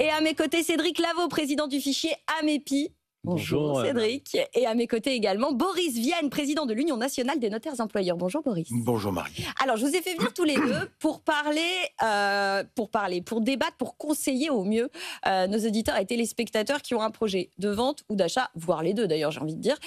Et à mes côtés, Cédric Lavaux, président du fichier Amepi. Bonjour Cédric. Et à mes côtés également, Boris Vienne, président de l'Union nationale des notaires employeurs. Bonjour Boris. Bonjour Marie. Alors, je vous ai fait venir tous les deux pour débattre, pour conseiller au mieux nos auditeurs et téléspectateurs qui ont un projet de vente ou d'achat, voire les deux d'ailleurs, j'ai envie de dire,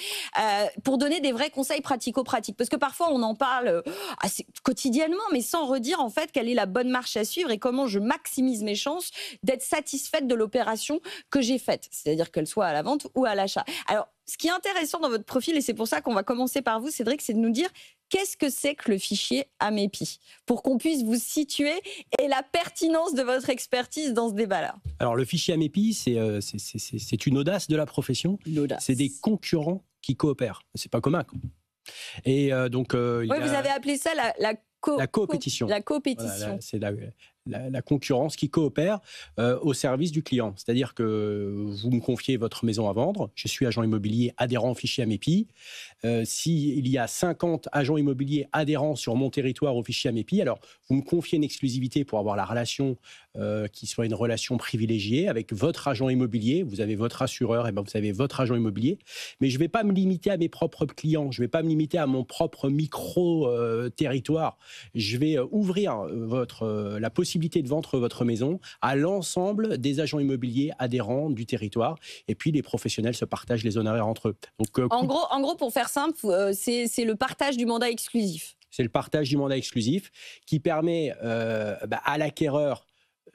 pour donner des vrais conseils pratico-pratiques. Parce que parfois, on en parle assez quotidiennement, mais sans redire en fait quelle est la bonne marche à suivre et comment je maximise mes chances d'être satisfaite de l'opération que j'ai faite. C'est-à-dire qu'elle soit à la vente ou à l'achat. Alors, ce qui est intéressant dans votre profil, et c'est pour ça qu'on va commencer par vous, Cédric, c'est de nous dire qu'est-ce que c'est que le fichier Amepi, pour qu'on puisse vous situer et la pertinence de votre expertise dans ce débat-là. Alors, le fichier Amepi, c'est une audace de la profession. C'est des concurrents qui coopèrent. C'est pas commun, quoi. Et donc, vous avez appelé ça la coopétition. La coopétition. Voilà, c'est la concurrence qui coopère au service du client. C'est-à-dire que vous me confiez votre maison à vendre, je suis agent immobilier adhérent au fichier Amepi. S'il y a 50 agents immobiliers adhérents sur mon territoire au fichier Amepi, alors vous me confiez une exclusivité pour avoir la relation qui soit une relation privilégiée avec votre agent immobilier. Vous avez votre assureur, et ben vous avez votre agent immobilier. Mais je ne vais pas me limiter à mes propres clients, je ne vais pas me limiter à mon propre micro-territoire. Je vais ouvrir la possibilité de vendre votre maison à l'ensemble des agents immobiliers adhérents du territoire. Et puis, les professionnels se partagent les honoraires entre eux. Donc, en gros, pour faire simple, c'est le partage du mandat exclusif. C'est le partage du mandat exclusif qui permet à l'acquéreur,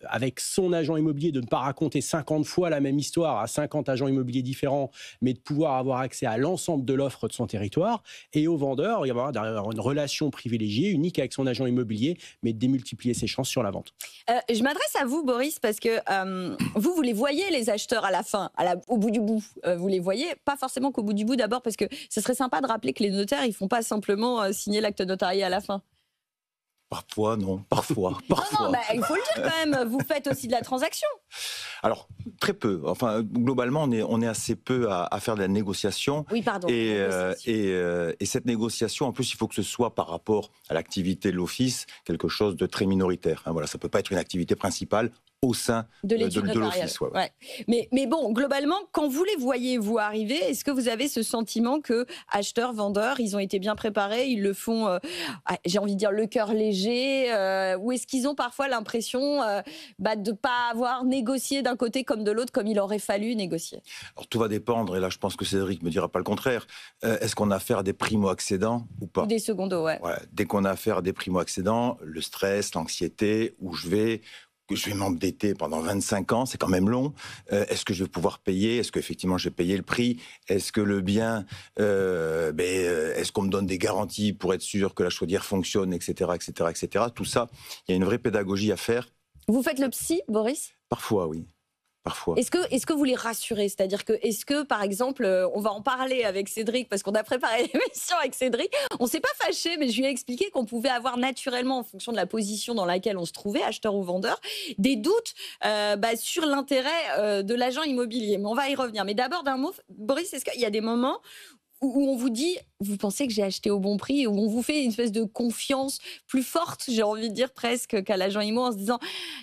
avec son agent immobilier, de ne pas raconter 50 fois la même histoire à 50 agents immobiliers différents, mais de pouvoir avoir accès à l'ensemble de l'offre de son territoire. Et au vendeur, il va y avoir une relation privilégiée, unique avec son agent immobilier, mais de démultiplier ses chances sur la vente. Je m'adresse à vous, Boris, parce que vous les voyez, les acheteurs, à la fin, au bout du bout. Vous les voyez, pas forcément qu'au bout du bout d'abord, parce que ce serait sympa de rappeler que les notaires, ils ne font pas simplement signer l'acte notarié à la fin. Parfois, non. Parfois. Non, il faut le dire quand même. Vous faites aussi de la transaction. Alors, très peu. Enfin, globalement, on est assez peu à faire de la négociation. Oui, pardon. Et cette négociation, en plus, il faut que ce soit par rapport à l'activité de l'office, quelque chose de très minoritaire. Voilà, ça ne peut pas être une activité principale au sein de l'office. Ouais. Mais bon, globalement, quand vous les voyez, vous arriver, est-ce que vous avez ce sentiment que acheteurs, vendeurs, ils ont été bien préparés, ils le font, j'ai envie de dire, le cœur léger, ou est-ce qu'ils ont parfois l'impression de ne pas avoir négocié d'un côté comme de l'autre, comme il aurait fallu négocier? Alors, tout va dépendre, et là, je pense que Cédric ne me dira pas le contraire. Est-ce qu'on a affaire à des primo-accédants ou pas? Ou des secondos, ouais. Dès qu'on a affaire à des primo-accédants, le stress, l'anxiété, où je vais m'endetter pendant 25 ans, c'est quand même long. Est-ce que je vais pouvoir payer? Est-ce qu'effectivement je vais payer le prix? Est-ce que le bien, est-ce qu'on me donne des garanties pour être sûr que la chaudière fonctionne, etc., etc., etc. Tout ça, il y a une vraie pédagogie à faire. Vous faites le psy, Boris? Parfois, oui. Parfois. Est-ce que vous les rassurez? C'est-à-dire que, est-ce que, par exemple, on va en parler avec Cédric, parce qu'on a préparé l'émission avec Cédric, on ne s'est pas fâché, mais je lui ai expliqué qu'on pouvait avoir naturellement, en fonction de la position dans laquelle on se trouvait, acheteur ou vendeur, des doutes sur l'intérêt de l'agent immobilier. Mais on va y revenir. Mais d'abord, d'un mot, Boris, est-ce qu'il y a des moments où on vous dit, vous pensez que j'ai acheté au bon prix, où on vous fait une espèce de confiance plus forte, j'ai envie de dire presque, qu'à l'agent immo, en se disant,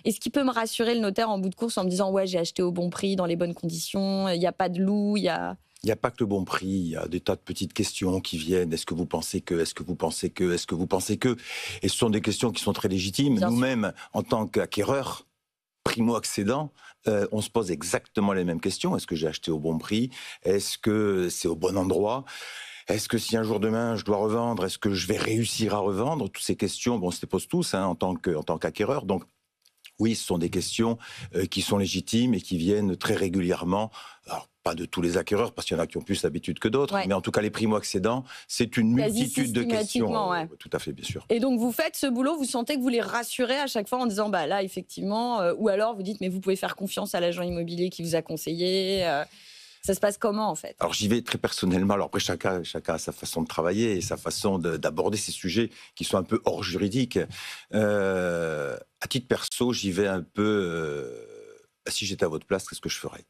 est-ce qu'il peut me rassurer, le notaire, en bout de course, en me disant, ouais, j'ai acheté au bon prix, dans les bonnes conditions, il n'y a pas de loup, il y a... Il n'y a pas que le bon prix, il y a des tas de petites questions qui viennent. Est-ce que vous pensez que? Est-ce que vous pensez que? Est-ce que vous pensez que? Et ce sont des questions qui sont très légitimes. Nous-mêmes, en tant qu'acquéreurs, primo-accédants, on se pose exactement les mêmes questions. Est-ce que j'ai acheté au bon prix? Est-ce que c'est au bon endroit? Est-ce que si un jour demain je dois revendre, est-ce que je vais réussir à revendre? Toutes ces questions, on se les pose tous en tant qu'acquéreurs. Donc oui, ce sont des questions qui sont légitimes et qui viennent très régulièrement. Alors, pas de tous les acquéreurs, parce qu'il y en a qui ont plus l'habitude que d'autres, mais en tout cas, les primo-accédants, c'est une multitude de questions. Ouais. Tout à fait, bien sûr. Et donc, vous faites ce boulot, vous sentez que vous les rassurez à chaque fois en disant, là, effectivement, ou alors vous dites, mais vous pouvez faire confiance à l'agent immobilier qui vous a conseillé. Ça se passe comment, en fait? Alors, j'y vais très personnellement. Alors, après, chacun a sa façon de travailler et sa façon d'aborder ces sujets qui sont un peu hors juridique. À titre perso, j'y vais un peu... si j'étais à votre place, qu'est-ce que je ferais?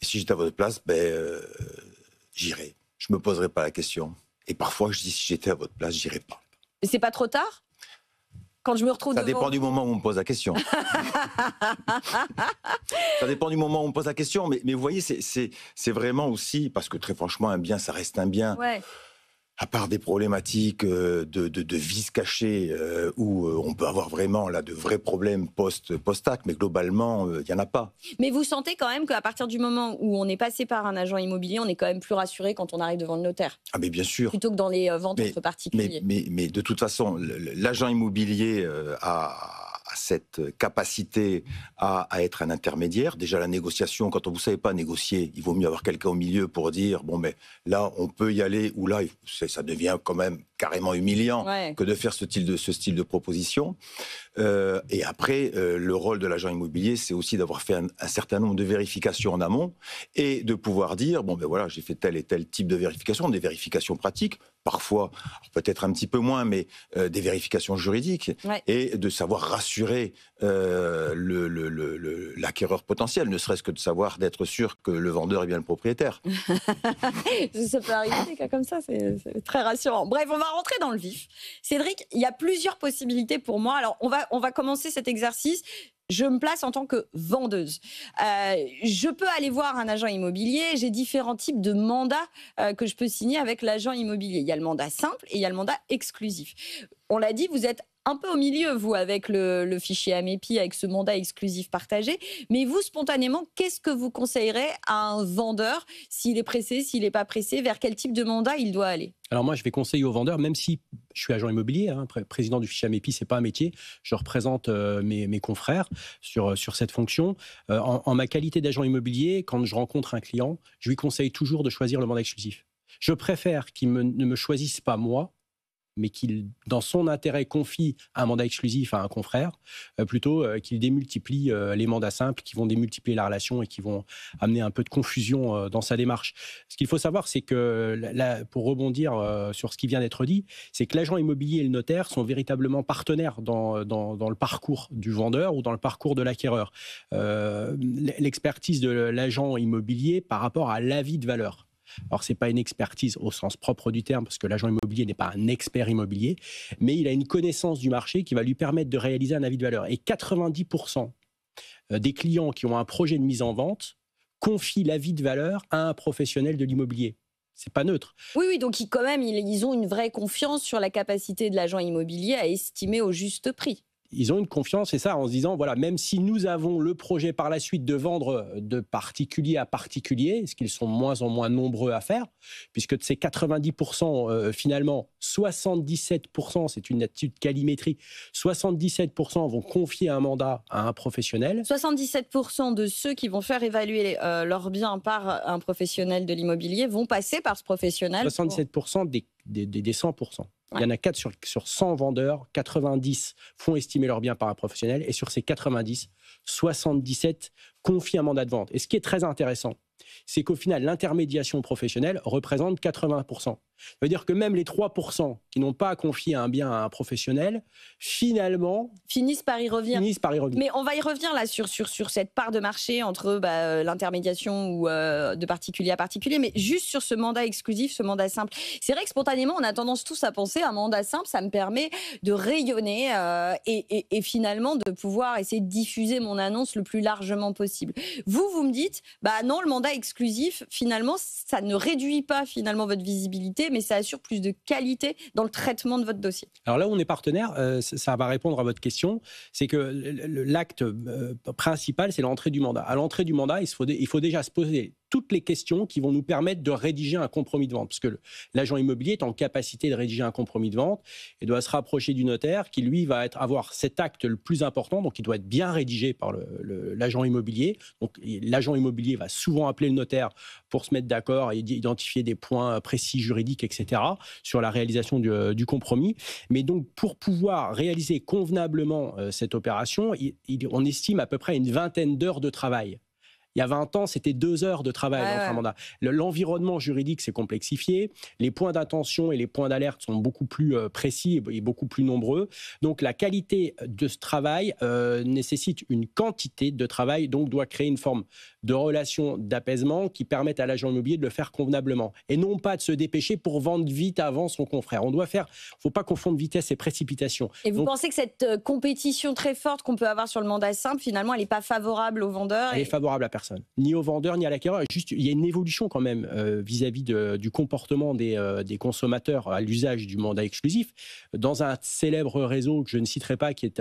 Et si j'étais à votre place, j'irais. Je ne me poserais pas la question. Et parfois, je dis, si j'étais à votre place, j'irais pas. Mais c'est pas trop tard? quand je me retrouve Ça devant... dépend du moment où on me pose la question. Ça dépend du moment où on me pose la question. Mais vous voyez, c'est vraiment aussi... Parce que très franchement, un bien, ça reste un bien. Ouais. À part des problématiques de vices cachés où on peut avoir vraiment là, de vrais problèmes post-acte, mais globalement, il n'y en a pas. Mais vous sentez quand même qu'à partir du moment où on est passé par un agent immobilier, on est quand même plus rassuré quand on arrive devant le notaire. Ah mais bien sûr. Plutôt que dans les ventes entre particuliers. Mais de toute façon, l'agent immobilier a cette capacité à être un intermédiaire. Déjà, la négociation, quand vous ne savez pas négocier, il vaut mieux avoir quelqu'un au milieu pour dire, bon, mais là, on peut y aller, ou là, ça devient quand même carrément humiliant que de faire ce style de proposition. Et après, le rôle de l'agent immobilier, c'est aussi d'avoir fait un certain nombre de vérifications en amont et de pouvoir dire, bon, ben voilà, j'ai fait tel et tel type de vérification, des vérifications pratiques, parfois, peut-être un petit peu moins, mais des vérifications juridiques, et de savoir rassurer l'acquéreur potentiel, ne serait-ce que de savoir, d'être sûr que le vendeur est bien le propriétaire. Ça peut arriver des cas comme ça, c'est très rassurant. Bref, on va rentrer dans le vif. Cédric, il y a plusieurs possibilités pour moi. Alors, on va commencer cet exercice. Je me place en tant que vendeuse. Je peux aller voir un agent immobilier. J'ai différents types de mandats que je peux signer avec l'agent immobilier. Il y a le mandat simple et il y a le mandat exclusif. On l'a dit, vous êtes un peu au milieu, vous, avec le fichier Amepi, avec ce mandat exclusif partagé. Mais vous, spontanément, qu'est-ce que vous conseillerez à un vendeur, s'il est pressé, s'il n'est pas pressé, vers quel type de mandat il doit aller? Alors moi, je vais conseiller aux vendeurs, même si je suis agent immobilier, président du fichier Amepi, ce n'est pas un métier, je représente mes confrères sur cette fonction. En ma qualité d'agent immobilier, quand je rencontre un client, je lui conseille toujours de choisir le mandat exclusif. Je préfère qu'il ne me choisisse pas moi, mais qu'il, dans son intérêt, confie un mandat exclusif à un confrère, plutôt qu'il démultiplie les mandats simples qui vont démultiplier la relation et qui vont amener un peu de confusion dans sa démarche. Ce qu'il faut savoir, c'est que, pour rebondir sur ce qui vient d'être dit, c'est que l'agent immobilier et le notaire sont véritablement partenaires dans le parcours du vendeur ou dans le parcours de l'acquéreur. L'expertise de l'agent immobilier par rapport à l'avis de valeur. Alors, ce n'est pas une expertise au sens propre du terme, parce que l'agent immobilier n'est pas un expert immobilier, mais il a une connaissance du marché qui va lui permettre de réaliser un avis de valeur. Et 90% des clients qui ont un projet de mise en vente confient l'avis de valeur à un professionnel de l'immobilier. C'est pas neutre. Oui, donc quand même, ils ont une vraie confiance sur la capacité de l'agent immobilier à estimer au juste prix. Ils ont une confiance, c'est ça, en se disant, voilà, même si nous avons le projet par la suite de vendre de particulier à particulier, ce qu'ils sont moins en moins nombreux à faire, puisque de ces 90%, finalement, 77%, c'est une attitude calimétrie, 77% vont confier un mandat à un professionnel. 77% de ceux qui vont faire évaluer leurs biens par un professionnel de l'immobilier vont passer par ce professionnel. 77% des 100%. Il y en a 4 sur 100 vendeurs, 90 font estimer leurs biens par un professionnel, et sur ces 90, 77 confient un mandat de vente. Et ce qui est très intéressant, c'est qu'au final, l'intermédiation professionnelle représente 80%. Ça veut dire que même les 3% qui n'ont pas confié un bien à un professionnel, finalement, finissent par y revenir. Mais on va y revenir là sur cette part de marché entre l'intermédiation ou de particulier à particulier, mais juste sur ce mandat exclusif, ce mandat simple. C'est vrai que spontanément, on a tendance tous à penser un mandat simple, ça me permet de rayonner et finalement de pouvoir essayer de diffuser mon annonce le plus largement possible. Vous me dites, non, le mandat exclusif, finalement, ça ne réduit pas finalement votre visibilité, mais ça assure plus de qualité dans le traitement de votre dossier. Alors là où on est partenaire, ça va répondre à votre question, c'est que l'acte principal, c'est l'entrée du mandat. À l'entrée du mandat, il faut déjà se poser toutes les questions qui vont nous permettre de rédiger un compromis de vente. Parce que l'agent immobilier est en capacité de rédiger un compromis de vente et doit se rapprocher du notaire qui, lui, va avoir cet acte le plus important. Donc, il doit être bien rédigé par l'agent immobilier. Donc, l'agent immobilier va souvent appeler le notaire pour se mettre d'accord et identifier des points précis juridiques, etc., sur la réalisation du compromis. Mais donc, pour pouvoir réaliser convenablement cette opération, on estime à peu près une vingtaine d'heures de travail. Il y a 20 ans, c'était 2 heures de travail entre un mandat. L'environnement juridique s'est complexifié, les points d'attention et les points d'alerte sont beaucoup plus précis et beaucoup plus nombreux. Donc la qualité de ce travail nécessite une quantité de travail, donc doit créer une forme de relation d'apaisement qui permette à l'agent immobilier de le faire convenablement. Et non pas de se dépêcher pour vendre vite avant son confrère. Il ne faut pas confondre vitesse et précipitation. Et vous pensez que cette compétition très forte qu'on peut avoir sur le mandat simple, finalement, elle n'est pas favorable aux vendeurs? Elle est favorable à personne. Ni aux vendeurs, ni à l'acquéreur. Juste, il y a une évolution quand même vis-à-vis du comportement des consommateurs à l'usage du mandat exclusif. Dans un célèbre réseau que je ne citerai pas, qui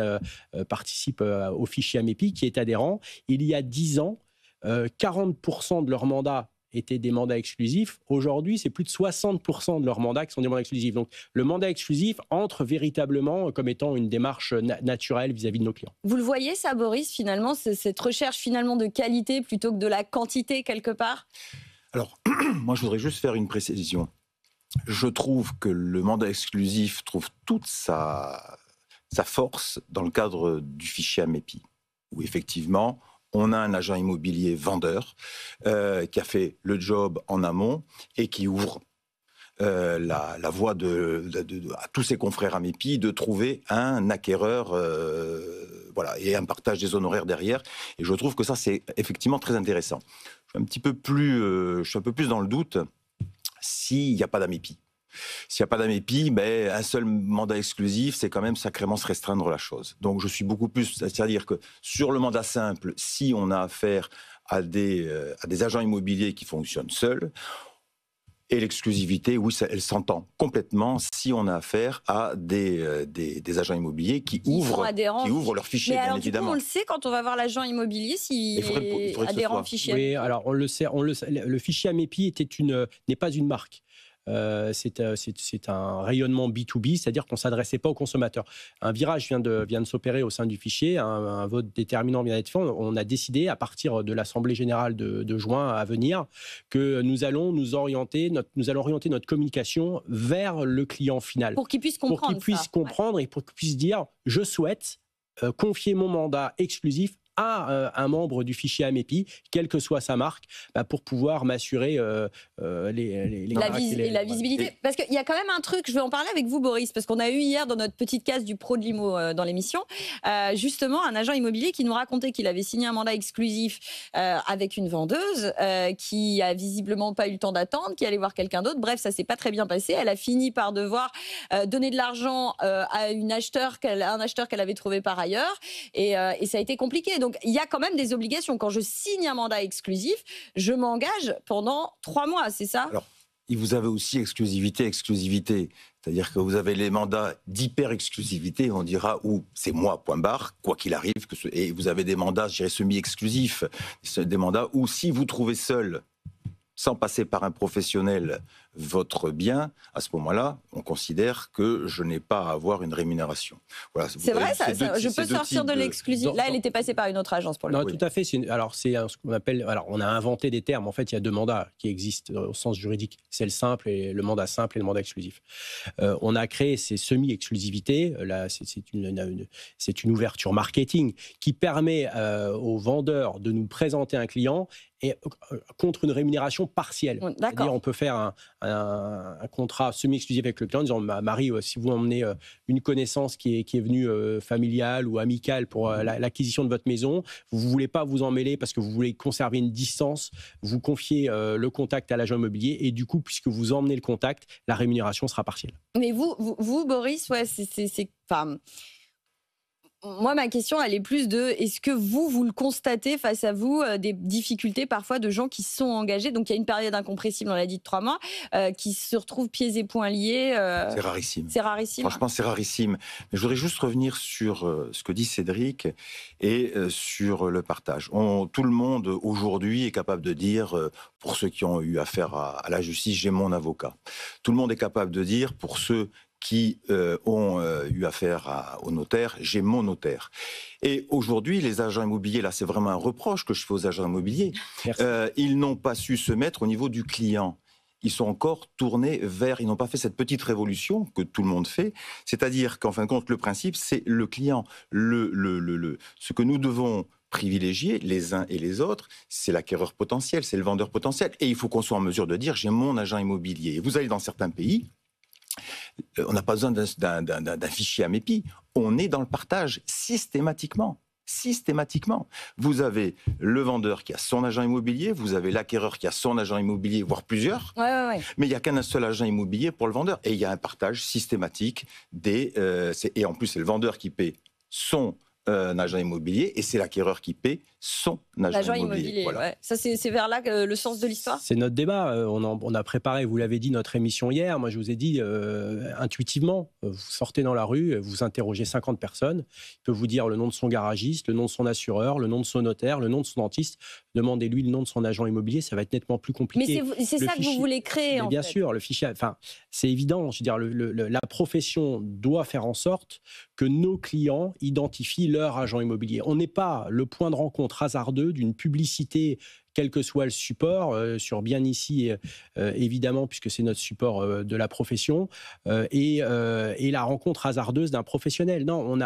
participe au fichier Amepi, qui est adhérent, il y a 10 ans, 40% de leurs mandats étaient des mandats exclusifs. Aujourd'hui, c'est plus de 60% de leurs mandats qui sont des mandats exclusifs. Donc, le mandat exclusif entre véritablement comme étant une démarche naturelle vis-à-vis de nos clients. Vous le voyez, ça, Boris, finalement, cette recherche finalement de qualité plutôt que de la quantité, quelque part? Alors, moi, je voudrais juste faire une précision. Je trouve que le mandat exclusif trouve toute sa force dans le cadre du fichier Amepi, où effectivement, on a un agent immobilier vendeur qui a fait le job en amont et qui ouvre la voie à tous ses confrères Amepi de trouver un acquéreur et un partage des honoraires derrière. Et je trouve que ça, c'est effectivement très intéressant. Je suis un peu plus dans le doute s'il n'y a pas d'Amepi. S'il n'y a pas d'Amepi, un seul mandat exclusif, c'est quand même sacrément se restreindre la chose. Donc je suis beaucoup plus, c'est-à-dire que sur le mandat simple, si on a affaire à des agents immobiliers qui fonctionnent seuls, et l'exclusivité, oui, elle s'entend complètement si on a affaire à des agents immobiliers qui ouvrent leur fichier, bien évidemment. Du coup, on le sait quand on va voir l'agent immobilier s'il est adhérent au fichier Amepi. Oui, alors on le sait. Le fichier Amepi n'est pas une marque. C'est un rayonnement B2B, c'est-à-dire qu'on ne s'adressait pas aux consommateurs. Un virage vient de s'opérer au sein du fichier, un vote déterminant vient d'être fait. On a décidé, à partir de l'Assemblée générale de juin à venir, que nous allons orienter notre communication vers le client final. Pour qu'il puisse comprendre. Pour qu'il puisse comprendre et pour qu'il puisse dire « je souhaite confier mon mandat exclusif à un membre du fichier Amepi, quelle que soit sa marque, pour pouvoir m'assurer la visibilité. Parce qu'il y a quand même un truc, je vais en parler avec vous, Boris, parce qu'on a eu hier dans notre petite case du Pro de l'Imo dans l'émission, justement un agent immobilier qui nous racontait qu'il avait signé un mandat exclusif avec une vendeuse qui a visiblement pas eu le temps d'attendre, qui allait voir quelqu'un d'autre. Bref, ça s'est pas très bien passé. Elle a fini par devoir donner de l'argent à un acheteur qu'elle avait trouvé par ailleurs, et ça a été compliqué. Donc, il y a quand même des obligations. Quand je signe un mandat exclusif, je m'engage pendant 3 mois, c'est ça? Alors, vous avez aussi exclusivité. C'est-à-dire que vous avez les mandats d'hyper-exclusivité, on dira, où c'est moi, point barre, quoi qu'il arrive. Et vous avez des mandats, je dirais, semi-exclusifs. Des mandats où, si vous trouvez seul, sans passer par un professionnel, votre bien, à ce moment-là, on considère que je n'ai pas à avoir une rémunération. Voilà, c'est vrai, je peux sortir de l'exclusivité. Là, elle était passée par une autre agence pour le coup. Non, tout à fait. Alors, c'est ce qu'on appelle. Alors, on a inventé des termes. En fait, il y a 2 mandats qui existent au sens juridique. C'est le mandat simple et le mandat exclusif. On a créé ces semi-exclusivités. Là, c'est une ouverture marketing qui permet aux vendeurs de nous présenter un client et contre une rémunération partielle. C'est-à-dire, on peut faire un contrat semi-exclusif avec le client en disant Marie, si vous emmenez une connaissance qui est venue familiale ou amicale pour l'acquisition de votre maison, vous ne voulez pas vous en mêler parce que vous voulez conserver une distance, vous confiez le contact à l'agent immobilier et du coup, puisque vous emmenez le contact, la rémunération sera partielle. Mais vous Boris, moi, ma question, elle est plus est-ce que vous le constatez face à vous, des difficultés parfois de gens qui sont engagés, donc il y a une période incompressible, on l'a dit, de 3 mois, qui se retrouvent pieds et poings liés. C'est rarissime. C'est rarissime. Franchement, c'est rarissime. Mais je voudrais juste revenir sur ce que dit Cédric et sur le partage. Tout le monde, aujourd'hui, est capable de dire, pour ceux qui ont eu affaire à la justice, j'ai mon avocat. Tout le monde est capable de dire, pour ceux qui ont eu affaire au notaire, j'ai mon notaire. Et aujourd'hui, les agents immobiliers, là, c'est vraiment un reproche que je fais aux agents immobiliers. Ils n'ont pas su se mettre au niveau du client. Ils sont encore tournés ils n'ont pas fait cette petite révolution que tout le monde fait. C'est-à-dire qu'en fin de compte, le principe, c'est le client. Ce que nous devons privilégier les uns et les autres, c'est l'acquéreur potentiel, c'est le vendeur potentiel. Et il faut qu'on soit en mesure de dire, j'ai mon agent immobilier. Et vous allez dans certains pays, on n'a pas besoin d'un fichier AMEPI. On est dans le partage systématiquement. Systématiquement. Vous avez le vendeur qui a son agent immobilier, vous avez l'acquéreur qui a son agent immobilier, voire plusieurs, mais il n'y a qu'un seul agent immobilier pour le vendeur. Et il y a un partage systématique et en plus, c'est le vendeur qui paie son agent immobilier et c'est l'acquéreur qui paie son agent immobilier. Voilà. Ouais. Ça, c'est vers là le sens de l'histoire. C'est notre débat. On a préparé, vous l'avez dit, notre émission hier. Moi, je vous ai dit intuitivement, vous sortez dans la rue, vous interrogez 50 personnes. Il peut vous dire le nom de son garagiste, le nom de son assureur, le nom de son notaire, le nom de son dentiste. Demandez-lui le nom de son agent immobilier. Ça va être nettement plus compliqué. Mais c'est ça que vous voulez créer, en fait. Bien sûr, le fichier. Enfin, c'est évident. Je veux dire, la profession doit faire en sorte que nos clients identifient leur agent immobilier. On n'est pas le point de rencontre hasardeux d'une publicité, quel que soit le support, sur Bien Ici, évidemment, puisque c'est notre support de la profession, et la rencontre hasardeuse d'un professionnel. Non,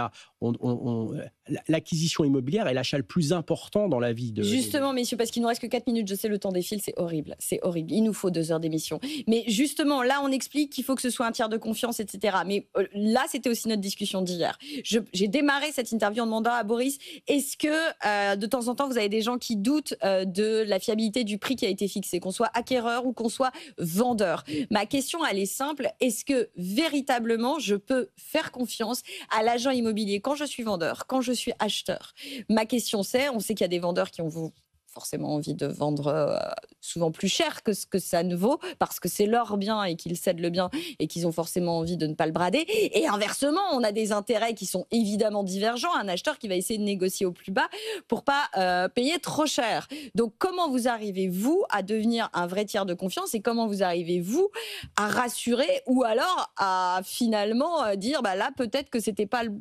l'acquisition immobilière est l'achat le plus important dans la vie. Justement, messieurs, parce qu'il ne nous reste que 4 minutes, je sais, le temps défile, c'est horrible. C'est horrible. Il nous faut 2 heures d'émission. Mais justement, là, on explique qu'il faut que ce soit un tiers de confiance, etc. Mais là, c'était aussi notre discussion d'hier. J'ai démarré cette interview en demandant à Boris, est-ce que de temps en temps, vous avez des gens qui doutent de la fiabilité du prix qui a été fixé, qu'on soit acquéreur ou qu'on soit vendeur? Ma question, elle est simple. Est-ce que véritablement, je peux faire confiance à l'agent immobilier quand je suis vendeur, quand je suis acheteur? Ma question, c'est, on sait qu'il y a des vendeurs qui ont forcément envie de vendre souvent plus cher que ce que ça ne vaut, parce que c'est leur bien et qu'ils cèdent le bien et qu'ils ont forcément envie de ne pas le brader. Et inversement, on a des intérêts qui sont évidemment divergents. Un acheteur qui va essayer de négocier au plus bas pour pas payer trop cher. Donc, comment vous arrivez-vous à devenir un vrai tiers de confiance et comment vous arrivez-vous à rassurer ou alors à finalement dire, bah là, peut-être que c'était pas le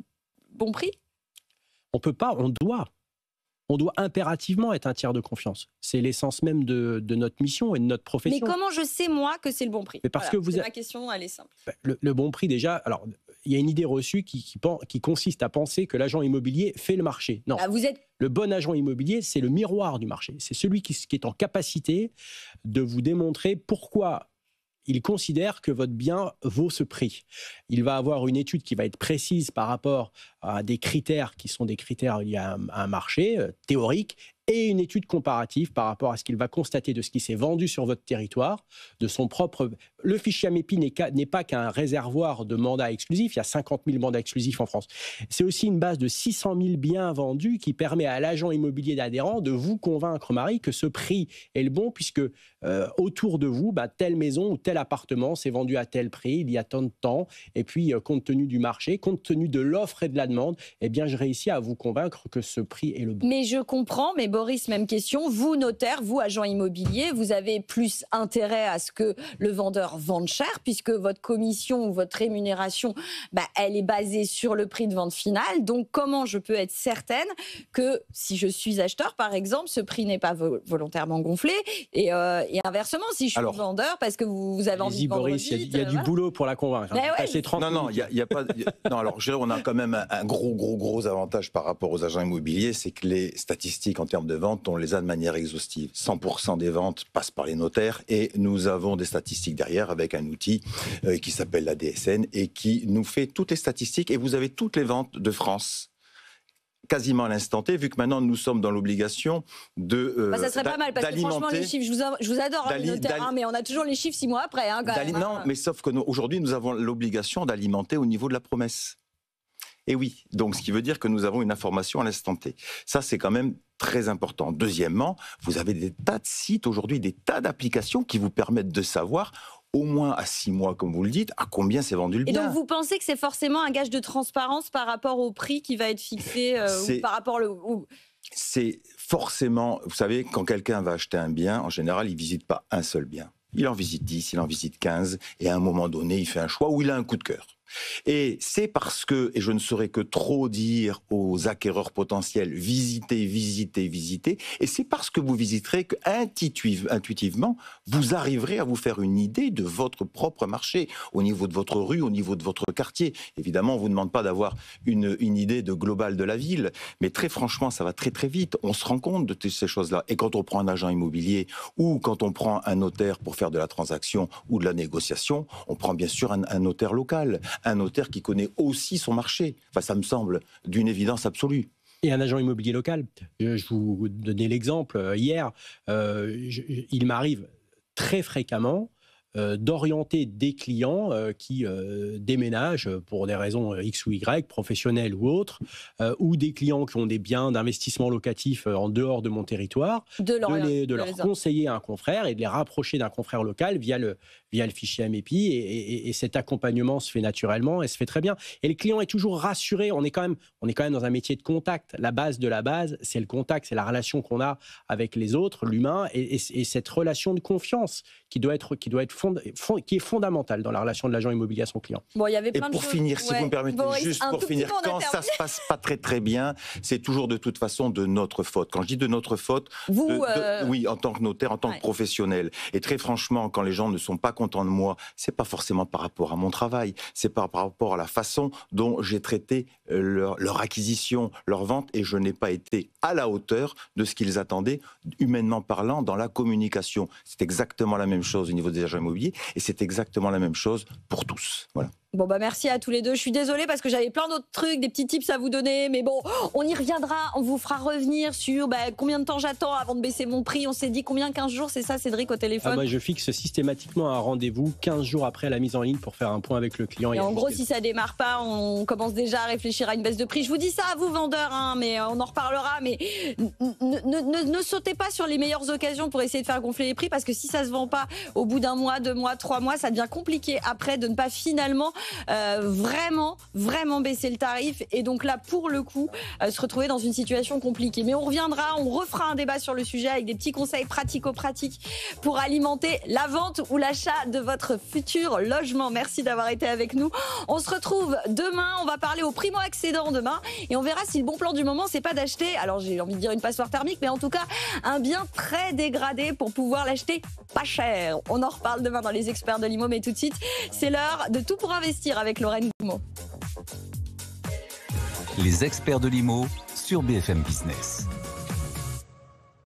bon prix? On peut pas, on doit. On doit impérativement être un tiers de confiance. C'est l'essence même de notre mission et de notre profession. Mais comment je sais, moi, que c'est le bon prix? Mais parce que ma question, elle est simple. Le bon prix, déjà, alors, il y a une idée reçue qui consiste à penser que l'agent immobilier fait le marché. Non. Le bon agent immobilier, c'est le miroir du marché. C'est celui qui est en capacité de vous démontrer pourquoi il considère que votre bien vaut ce prix. Il va avoir une étude qui va être précise par rapport à des critères qui sont des critères liés à un marché théorique et une étude comparative par rapport à ce qu'il va constater de ce qui s'est vendu sur votre territoire, de son propre... Le fichier AMEPI n'est pas qu'un réservoir de mandats exclusifs, il y a 50 000 mandats exclusifs en France. C'est aussi une base de 600 000 biens vendus qui permet à l'agent immobilier d'adhérent de vous convaincre, Marie, que ce prix est le bon, puisque autour de vous, telle maison ou tel appartement s'est vendu à tel prix, il y a tant de temps, et puis compte tenu du marché, compte tenu de l'offre et de la demande, eh bien je réussis à vous convaincre que ce prix est le bon. Mais je comprends, mais Boris, même question. Vous, notaire, vous, agent immobilier, vous avez plus intérêt à ce que le vendeur vende cher, puisque votre commission ou votre rémunération, elle est basée sur le prix de vente final. Donc, comment je peux être certaine que si je suis acheteur, par exemple, ce prix n'est pas volontairement gonflé et inversement, si je suis vendeur, parce que vous avez envie de vendre Boris, vite, il y a du boulot pour la convaincre. Non, il y a pas... Non, alors, on a quand même un gros avantage par rapport aux agents immobiliers, c'est que les statistiques en termes de vente, on les a de manière exhaustive. 100% des ventes passent par les notaires et nous avons des statistiques derrière avec un outil qui s'appelle la DSN et qui nous fait toutes les statistiques. Et vous avez toutes les ventes de France quasiment à l'instant T, vu que maintenant nous sommes dans l'obligation de ça serait pas mal, parce que franchement, les chiffres, je vous adore, les notaires, mais on a toujours les chiffres 6 mois après. Quand même, non, mais sauf qu'aujourd'hui, nous avons l'obligation d'alimenter au niveau de la promesse. Et oui, donc ce qui veut dire que nous avons une information à l'instant T. Ça, c'est quand même très important. Deuxièmement, vous avez des tas de sites aujourd'hui, des tas d'applications qui vous permettent de savoir, au moins à 6 mois, comme vous le dites, à combien s'est vendu le bien. Et donc, vous pensez que c'est forcément un gage de transparence par rapport au prix qui va être fixé ou par rapport C'est forcément... Vous savez, quand quelqu'un va acheter un bien, en général, il ne visite pas un seul bien. Il en visite 10, il en visite 15, et à un moment donné, il fait un choix où il a un coup de cœur. Et c'est parce que, et je ne saurais que trop dire aux acquéreurs potentiels, visitez, visitez, visitez, et c'est parce que vous visiterez que intuitivement, vous arriverez à vous faire une idée de votre propre marché, au niveau de votre rue, au niveau de votre quartier. Évidemment, on ne vous demande pas d'avoir une idée globale de la ville, mais très franchement, ça va très très vite. On se rend compte de toutes ces choses-là. Et quand on prend un agent immobilier ou quand on prend un notaire pour faire de la transaction ou de la négociation, on prend bien sûr un notaire local, un notaire qui connaît aussi son marché. Enfin, ça me semble d'une évidence absolue. Et un agent immobilier local. Je vous donnais l'exemple hier. Il m'arrive très fréquemment d'orienter des clients qui déménagent pour des raisons X ou Y, professionnelles ou autres, ou des clients qui ont des biens d'investissement locatif en dehors de mon territoire, de leur conseiller un confrère et de les rapprocher d'un confrère local via le fichier Amepi, et cet accompagnement se fait naturellement et se fait très bien. Et le client est toujours rassuré. On est quand même dans un métier de contact. La base de la base, c'est le contact, c'est la relation qu'on a avec les autres, l'humain, et cette relation de confiance qui est fondamentale dans la relation de l'agent immobilier à son client. Bon, il y avait plein et pour finir, si vous me permettez, juste pour finir, quand ça se passe pas très très bien, c'est toujours de toute façon de notre faute. Quand je dis de notre faute, oui, en tant que notaire, en tant que professionnel. Et très franchement, quand les gens ne sont pas contents de moi, c'est pas forcément par rapport à mon travail, c'est par rapport à la façon dont j'ai traité leur acquisition, leur vente, et je n'ai pas été à la hauteur de ce qu'ils attendaient, humainement parlant, dans la communication. C'est exactement la même chose au niveau des agents immobiliers, et c'est exactement la même chose pour tous. Voilà. Bon, bah merci à tous les deux. Je suis désolée parce que j'avais plein d'autres trucs, des petits tips à vous donner. Mais bon, on y reviendra. On vous fera revenir sur combien de temps j'attends avant de baisser mon prix. On s'est dit combien, 15 jours, c'est ça, Cédric, au téléphone? Moi, je fixe systématiquement un rendez-vous 15 jours après la mise en ligne pour faire un point avec le client. Et en gros, si ça démarre pas, on commence déjà à réfléchir à une baisse de prix. Je vous dis ça à vous, vendeurs, hein, mais on en reparlera. Mais ne sautez pas sur les meilleures occasions pour essayer de faire gonfler les prix, parce que si ça se vend pas au bout d'un mois, 2 mois, 3 mois, ça devient compliqué après de ne pas finalement vraiment baisser le tarif, et donc là pour le coup se retrouver dans une situation compliquée. Mais on reviendra, on refera un débat sur le sujet avec des petits conseils pratico-pratiques pour alimenter la vente ou l'achat de votre futur logement. Merci d'avoir été avec nous. On se retrouve demain, on va parler aux primo-accédants demain, et on verra si le bon plan du moment c'est pas d'acheter, alors j'ai envie de dire une passoire thermique, mais en tout cas un bien très dégradé pour pouvoir l'acheter pas cher. On en reparle demain dans les experts de l'IMO, mais tout de suite c'est l'heure de Tout pour investir avec Lorraine Goumeau. Les experts de l'IMO sur BFM Business.